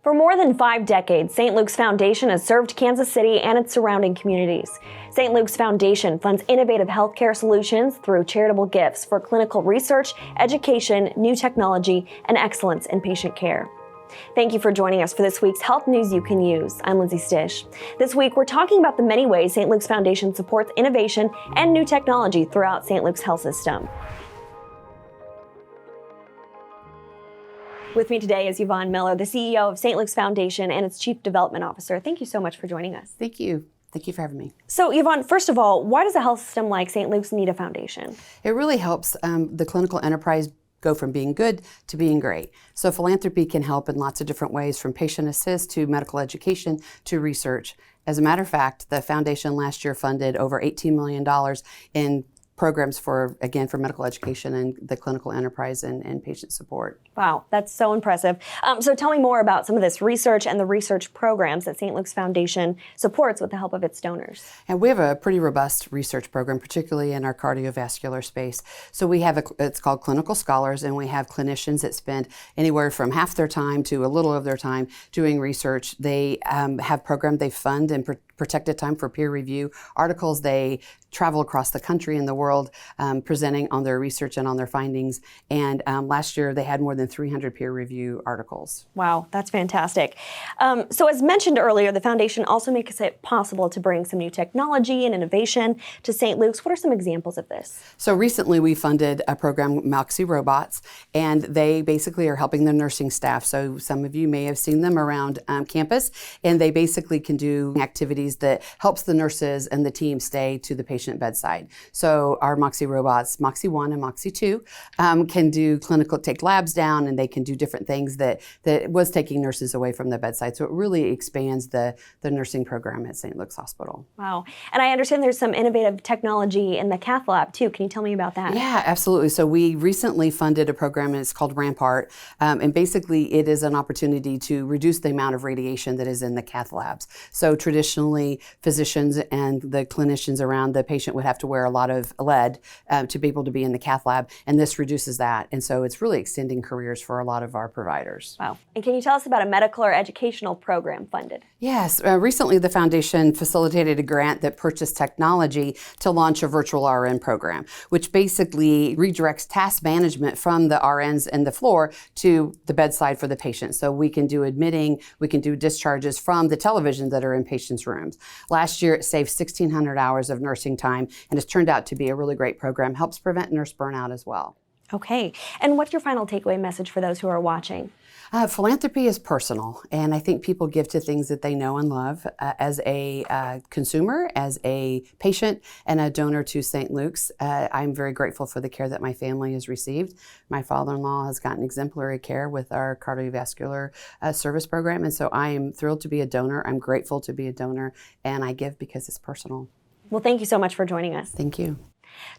For more than 5 decades, St. Luke's Foundation has served Kansas City and its surrounding communities. St. Luke's Foundation funds innovative healthcare solutions through charitable gifts for clinical research, education, new technology, and excellence in patient care. Thank you for joining us for this week's Health News You Can Use. I'm Lindsay Stish. This week, we're talking about the many ways St. Luke's Foundation supports innovation and new technology throughout St. Luke's health system. With me today is Yvonne Miller, the CEO of St. Luke's Foundation and its Chief Development Officer. Thank you so much for joining us. Thank you. Thank you for having me. So, Yvonne, first of all, why does a health system like St. Luke's need a foundation? It really helps the clinical enterprise go from being good to being great. So philanthropy can help in lots of different ways, from patient assist to medical education to research. As a matter of fact, the foundation last year funded over $18 million in programs for medical education and the clinical enterprise and patient support. Wow, that's so impressive. So tell me more about some of this research and the research programs that St. Luke's Foundation supports with the help of its donors. And we have a pretty robust research program, particularly in our cardiovascular space. So we have it's called Clinical Scholars, and we have clinicians that spend anywhere from half their time to a little of their time doing research. They have programs they fund and protected time for peer review articles. They travel across the country and the world presenting on their research and on their findings. And last year they had more than 300 peer review articles. Wow, that's fantastic. So as mentioned earlier, the foundation also makes it possible to bring some new technology and innovation to St. Luke's. What are some examples of this? So recently we funded a program, Moxie Robots, and they basically are helping the nursing staff. So some of you may have seen them around campus, and they basically can do activities that helps the nurses and the team stay to the patient bedside. So our Moxie robots, Moxie 1 and Moxie 2, can do take labs down, and they can do different things that was taking nurses away from the bedside. So it really expands the nursing program at St. Luke's Hospital. Wow. And I understand there's some innovative technology in the cath lab too. Can you tell me about that? Yeah, absolutely. So we recently funded a program, and it's called Rampart. And basically it is an opportunity to reduce the amount of radiation that is in the cath labs. So traditionally, physicians and the clinicians around the patient would have to wear a lot of lead to be able to be in the cath lab, and this reduces that. And so it's really extending careers for a lot of our providers. Wow. And can you tell us about a medical or educational program funded? Yes. Recently, the foundation facilitated a grant that purchased technology to launch a virtual RN program, which basically redirects task management from the RNs and the floor to the bedside for the patient. So we can do admitting, we can do discharges from the television that are in patients' rooms. Last year, it saved 1,600 hours of nursing time, and it's turned out to be a really great program. Helps prevent nurse burnout as well. Okay. And what's your final takeaway message for those who are watching? Philanthropy is personal, and I think people give to things that they know and love. As a consumer, as a patient, and a donor to St. Luke's, I'm very grateful for the care that my family has received. My father-in-law has gotten exemplary care with our cardiovascular service program, and so I am thrilled to be a donor. I'm grateful to be a donor, and I give because it's personal. Well, thank you so much for joining us. Thank you.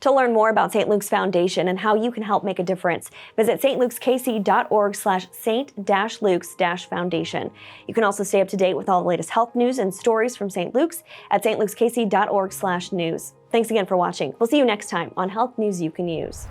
To learn more about St. Luke's Foundation and how you can help make a difference, visit stlukeskc.org/St-Luke's-Foundation. You can also stay up to date with all the latest health news and stories from St. Luke's at stlukeskc.org/news. Thanks again for watching. We'll see you next time on Health News You Can Use.